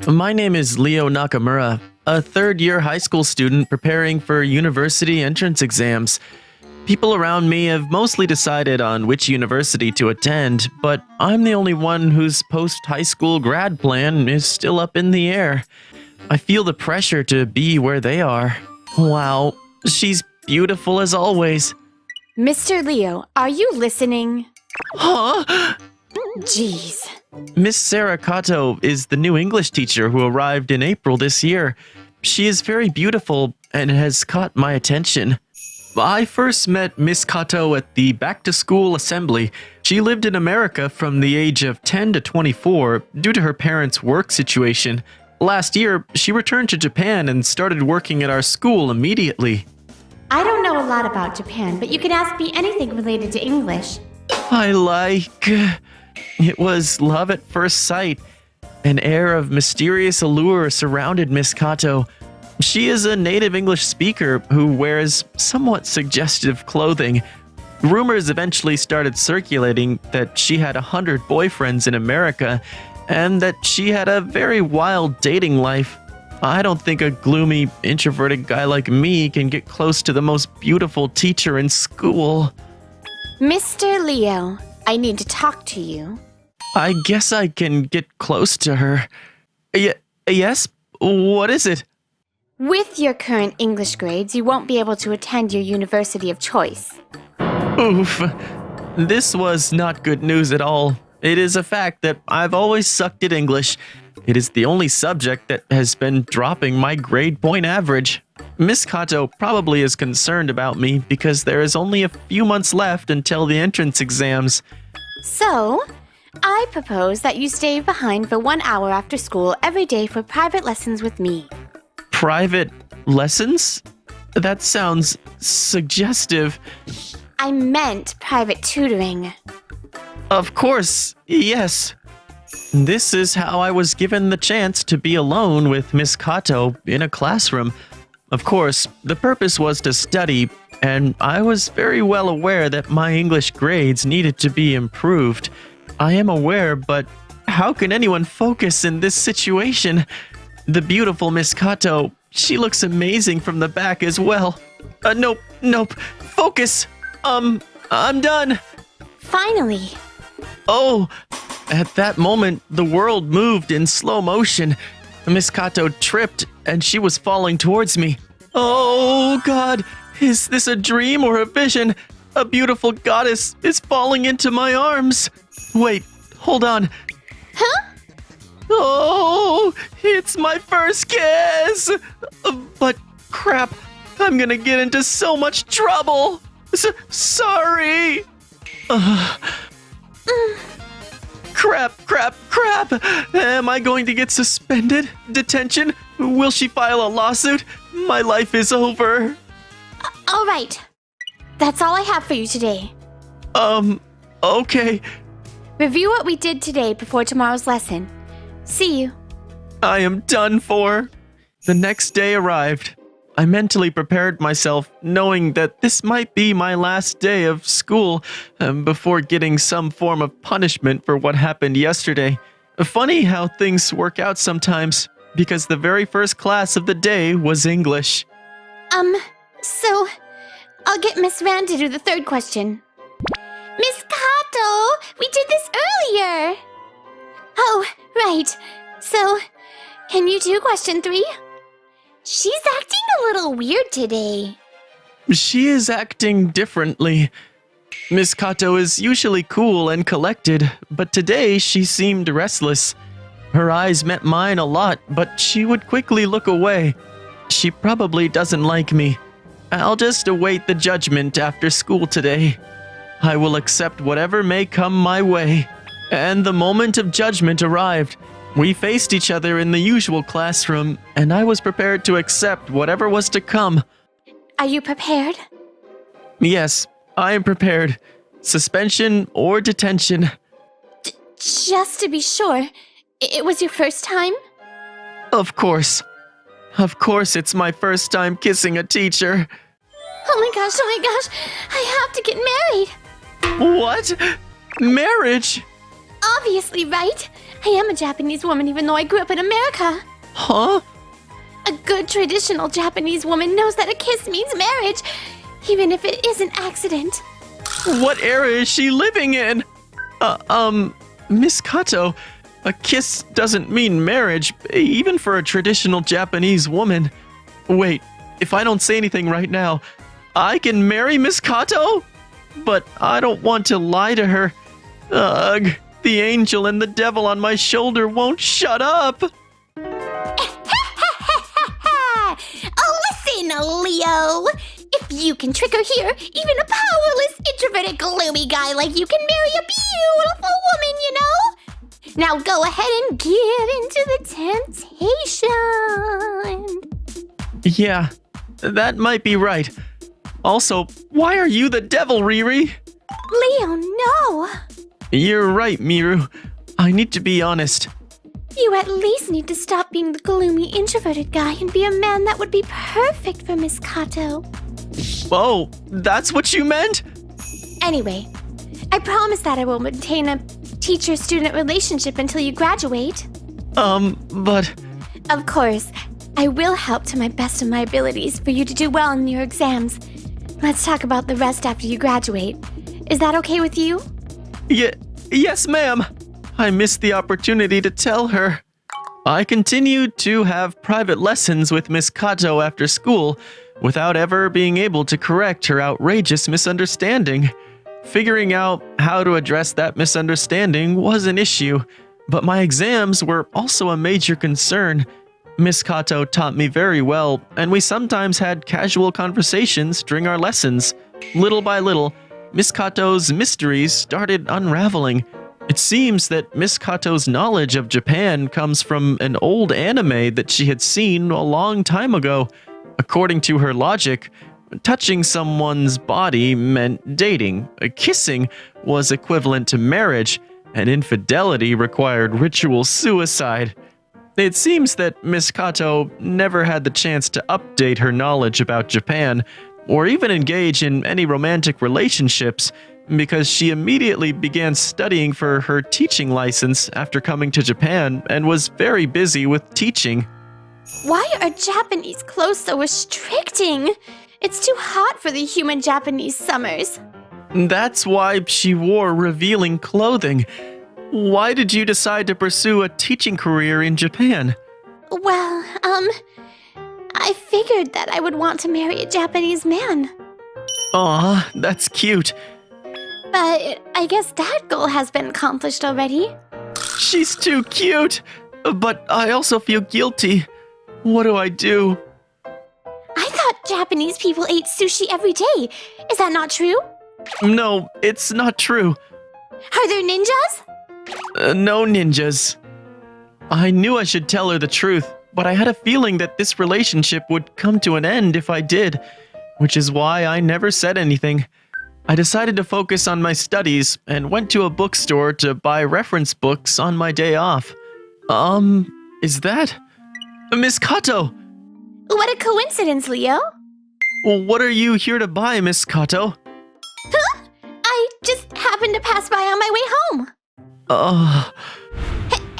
My name is Leo Nakamura, a third-year high school student preparing for university entrance exams. People around me have mostly decided on which university to attend, but I'm the only one whose post-high school grad plan is still up in the air. I feel the pressure to be where they are. Wow, she's beautiful as always. Mr. Leo, are you listening? Huh? Jeez. Miss Sarah Kato is the new English teacher who arrived in April this year. She is very beautiful and has caught my attention. I first met Miss Kato at the back-to-school assembly. She lived in America from the age of 10 to 24 due to her parents' work situation. Last year, she returned to Japan and started working at our school immediately. I don't know a lot about Japan, but you can ask me anything related to English. It was love at first sight. An air of mysterious allure surrounded Miss Kato. She is a native English speaker who wears somewhat suggestive clothing. Rumors eventually started circulating that she had 100 boyfriends in America and that she had a very wild dating life. I don't think a gloomy, introverted guy like me can get close to the most beautiful teacher in school. Mr. Leo, I need to talk to you. I guess I can get close to her. Yes? What is it? With your current English grades, you won't be able to attend your university of choice. Oof. This was not good news at all. It is a fact that I've always sucked at English. It is the only subject that has been dropping my grade point average. Miss Kato probably is concerned about me because there is only a few months left until the entrance exams. So, I propose that you stay behind for 1 hour after school every day for private lessons with me. Private lessons? That sounds suggestive. I meant private tutoring. Of course, yes. This is how I was given the chance to be alone with Miss Kato in a classroom. Of course, the purpose was to study, and I was very well aware that my English grades needed to be improved. I am aware, but how can anyone focus in this situation? The beautiful Miss Kato, she looks amazing from the back as well. Nope, focus! I'm done! Finally! Oh, at that moment, the world moved in slow motion. Miss Kato tripped, and she was falling towards me. Oh, God, is this a dream or a vision? A beautiful goddess is falling into my arms. Wait, hold on. Huh? Oh, it's my first kiss! But crap, I'm gonna get into so much trouble. Sorry! Crap! Am I going to get suspended? Detention? Will she file a lawsuit? My life is over. All right. That's all I have for you today. Okay. Review what we did today before tomorrow's lesson. See you. I am done for. The next day arrived. I mentally prepared myself, knowing that this might be my last day of school before getting some form of punishment for what happened yesterday. Funny how things work out sometimes, because the very first class of the day was English. So, I'll get Miss Rand to do the third question. Miss Kato, we did this earlier. Oh, right. So, can you do question 3? She's acting a little weird today. She is acting differently. Miss Kato is usually cool and collected, but today she seemed restless. Her eyes met mine a lot, but she would quickly look away. She probably doesn't like me. I'll just await the judgment after school today. I will accept whatever may come my way. And the moment of judgment arrived. We faced each other in the usual classroom, and I was prepared to accept whatever was to come. Are you prepared? Yes, I am prepared. Suspension or detention. Just to be sure, it was your first time? Of course. Of course it's my first time kissing a teacher. Oh my gosh, I have to get married. What? Marriage? Obviously, right? I am a Japanese woman even though I grew up in America. Huh? A good traditional Japanese woman knows that a kiss means marriage, even if it is an accident. What era is she living in? Miss Kato, a kiss doesn't mean marriage, even for a traditional Japanese woman. Wait, if I don't say anything right now, I can marry Miss Kato? But I don't want to lie to her. Ugh, the angel and the devil on my shoulder won't shut up. Oh, listen, Leo. If you can trick her here, even a powerless, introverted, gloomy guy like you can marry a beautiful woman, you know? Now go ahead and give into the temptation. Yeah, that might be right. Also, why are you the devil, Riri? Leo, no. You're right, Miru. I need to be honest. You at least need to stop being the gloomy, introverted guy and be a man that would be perfect for Miss Kato. Oh, that's what you meant? Anyway, I promise that I will maintain a teacher-student relationship until you graduate. But... Of course, I will help to my best of my abilities for you to do well in your exams. Let's talk about the rest after you graduate. Is that okay with you? Yes, ma'am. I missed the opportunity to tell her. I continued to have private lessons with Miss Kato after school without ever being able to correct her outrageous misunderstanding. Figuring out how to address that misunderstanding was an issue, but my exams were also a major concern. Miss Kato taught me very well, and we sometimes had casual conversations during our lessons. Little by little, Miss Kato's mysteries started unraveling. It seems that Miss Kato's knowledge of Japan comes from an old anime that she had seen a long time ago. According to her logic, touching someone's body meant dating, kissing was equivalent to marriage, and infidelity required ritual suicide. It seems that Miss Kato never had the chance to update her knowledge about Japan, or even engage in any romantic relationships, because she immediately began studying for her teaching license after coming to Japan and was very busy with teaching. Why are Japanese clothes so restricting? It's too hot for the human Japanese summers. That's why she wore revealing clothing. Why did you decide to pursue a teaching career in Japan? Well, I figured that I would want to marry a Japanese man. Aw, that's cute. But I guess that goal has been accomplished already. She's too cute. But I also feel guilty. What do I do? I thought Japanese people ate sushi every day. Is that not true? No, it's not true. Are there ninjas? No ninjas. I knew I should tell her the truth, but I had a feeling that this relationship would come to an end if I did, which is why I never said anything. I decided to focus on my studies and went to a bookstore to buy reference books on my day off. Is that... Miss Kato! What a coincidence, Leo. What are you here to buy, Miss Kato? Huh? I just happened to pass by on my way home.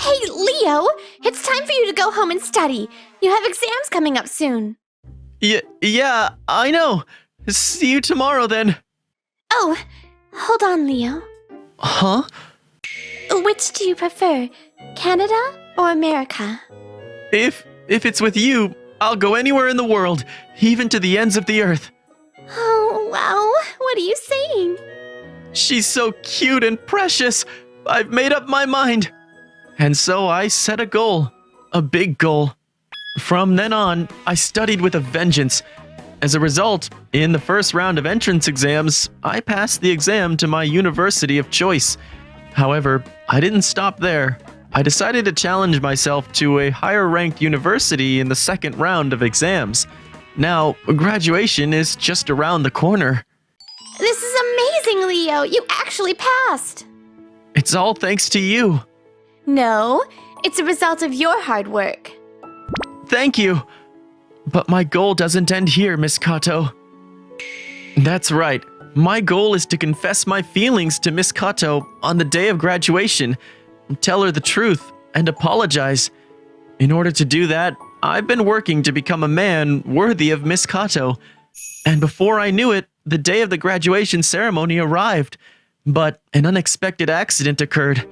Hey, Leo, it's time for you to go home and study. You have exams coming up soon. Yeah, I know. See you tomorrow then. Oh, hold on, Leo. Huh? Which do you prefer, Canada or America? If it's with you, I'll go anywhere in the world, even to the ends of the earth. Oh, wow. What are you saying? She's so cute and precious. I've made up my mind. And so I set a goal, a big goal. From then on, I studied with a vengeance. As a result, in the first round of entrance exams, I passed the exam to my university of choice. However, I didn't stop there. I decided to challenge myself to a higher-ranked university in the second round of exams. Now, graduation is just around the corner. This is amazing, Leo. You actually passed. It's all thanks to you. No, it's a result of your hard work. Thank you. But my goal doesn't end here, Miss Kato. That's right. My goal is to confess my feelings to Miss Kato on the day of graduation. Tell her the truth and apologize. In order to do that, I've been working to become a man worthy of Miss Kato. And before I knew it, the day of the graduation ceremony arrived. But an unexpected accident occurred.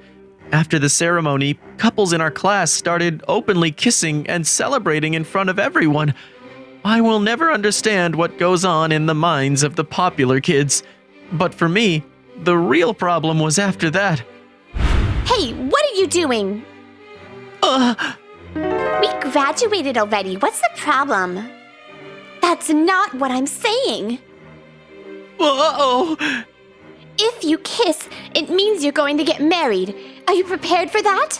After the ceremony, couples in our class started openly kissing and celebrating in front of everyone. I will never understand what goes on in the minds of the popular kids. But for me, the real problem was after that. Hey, what are you doing? We graduated already. What's the problem? That's not what I'm saying. Uh-oh! If you kiss, it means you're going to get married. Are you prepared for that?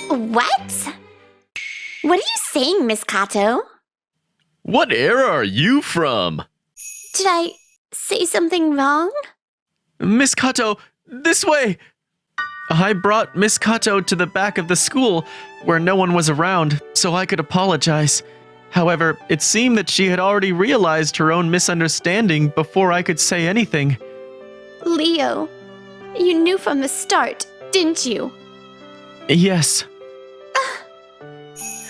What? What are you saying, Miss Kato? What era are you from? Did I say something wrong? Miss Kato, this way! I brought Miss Kato to the back of the school where no one was around so I could apologize. However, it seemed that she had already realized her own misunderstanding before I could say anything. Leo, you knew from the start, didn't you? Yes.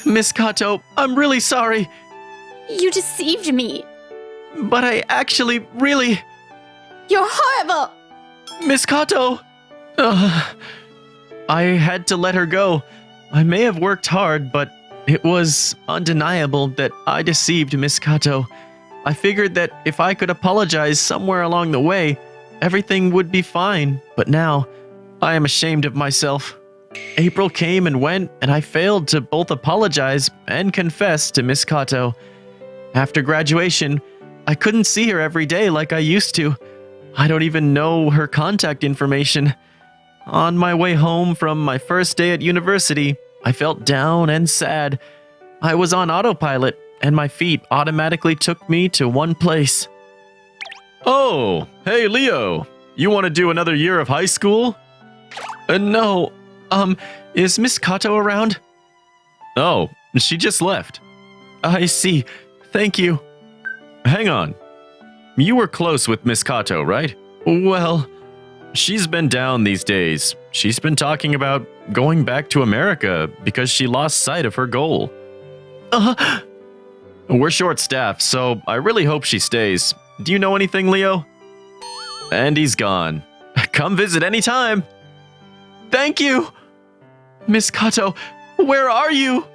Miss Kato, I'm really sorry. You deceived me. But I actually really... You're horrible! Miss Kato! I had to let her go. I may have worked hard, but it was undeniable that I deceived Miss Kato. I figured that if I could apologize somewhere along the way, everything would be fine. But now, I am ashamed of myself. April came and went, and I failed to both apologize and confess to Miss Kato. After graduation, I couldn't see her every day like I used to. I don't even know her contact information. On my way home from my first day at university, I felt down and sad. I was on autopilot, and my feet automatically took me to one place. Oh, hey Leo, you want to do another year of high school? No, is Miss Kato around? Oh, she just left. I see, thank you. Hang on, you were close with Miss Kato, right? Well, she's been down these days. She's been talking about going back to America because she lost sight of her goal. We're short-staffed, so I really hope she stays. Do you know anything, Leo? And he's gone. Come visit anytime. Thank you! Miss Kato, where are you?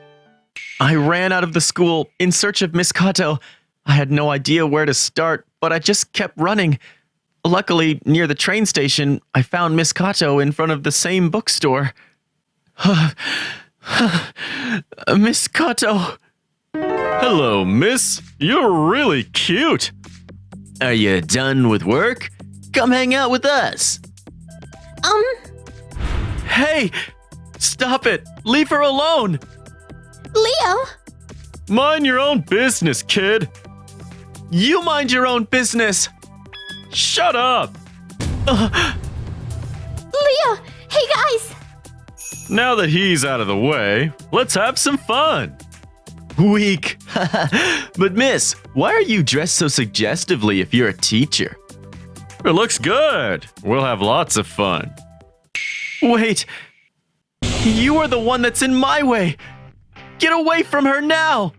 I ran out of the school in search of Miss Kato. I had no idea where to start, but I just kept running. Luckily, near the train station, I found Miss Kato in front of the same bookstore. Miss Kato. Hello, miss. You're really cute. Are you done with work? Come hang out with us. Hey! Stop it! Leave her alone! Leo! Mind your own business, kid. You mind your own business. Shut up! Leo! Hey guys! Now that he's out of the way, let's have some fun. Weak. But miss, why are you dressed so suggestively if you're a teacher? It looks good. We'll have lots of fun. Wait. You are the one that's in my way. Get away from her now.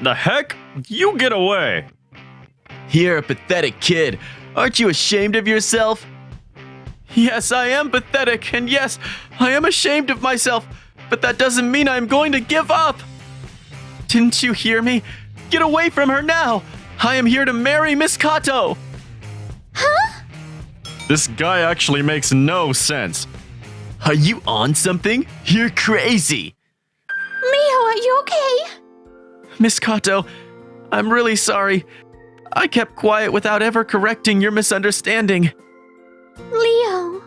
The heck? You get away. You're a pathetic kid. Aren't you ashamed of yourself? Yes, I am pathetic, and yes, I am ashamed of myself, but that doesn't mean I'm going to give up. Didn't you hear me? Get away from her now. I am here to marry Miss Kato. Huh? This guy actually makes no sense. Are you on something? You're crazy. Leo, are you okay? Miss Kato, I'm really sorry. I kept quiet without ever correcting your misunderstanding. Leo.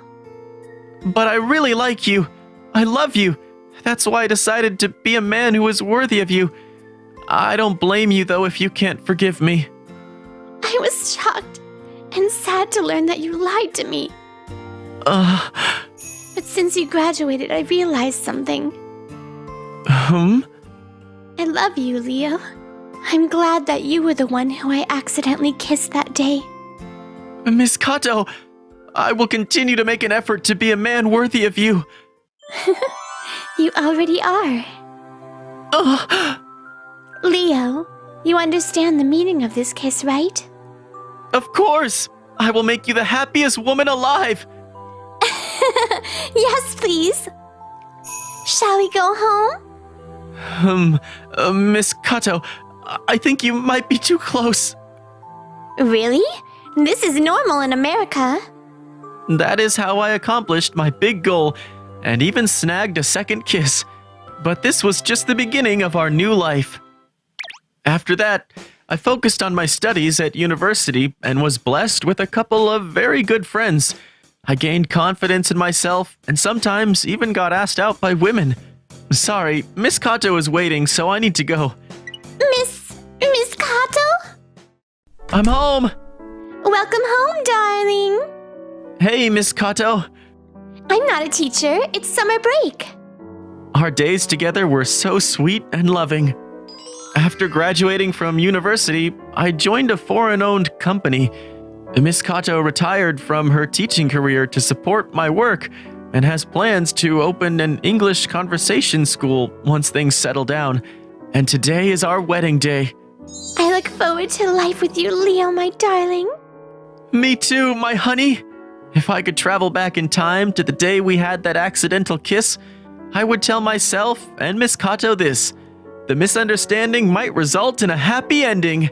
But I really like you. I love you. That's why I decided to be a man who is worthy of you. I don't blame you, though, if you can't forgive me. I was shocked and sad to learn that you lied to me. But since you graduated, I realized something. I love you, Leo. I'm glad that you were the one who I accidentally kissed that day. Miss Kato, I will continue to make an effort to be a man worthy of you. You already are. Oh, Leo, you understand the meaning of this kiss, right? of course! I will make you the happiest woman alive! Yes, please. Shall we go home? Miss Kato, I think you might be too close. Really? This is normal in America. That is how I accomplished my big goal and even snagged a second kiss. But this was just the beginning of our new life. After that, I focused on my studies at university and was blessed with a couple of very good friends. I gained confidence in myself and sometimes even got asked out by women. Sorry, Miss Kato is waiting, so I need to go. Miss Kato? I'm home! Welcome home, darling. Hey, Miss Kato. I'm not a teacher. It's summer break. Our days together were so sweet and loving. After graduating from university, I joined a foreign-owned company. Miss Kato retired from her teaching career to support my work and has plans to open an English conversation school once things settle down. And today is our wedding day. I look forward to life with you, Leo, my darling. Me too, my honey. If I could travel back in time to the day we had that accidental kiss, I would tell myself and Miss Kato this: the misunderstanding might result in a happy ending.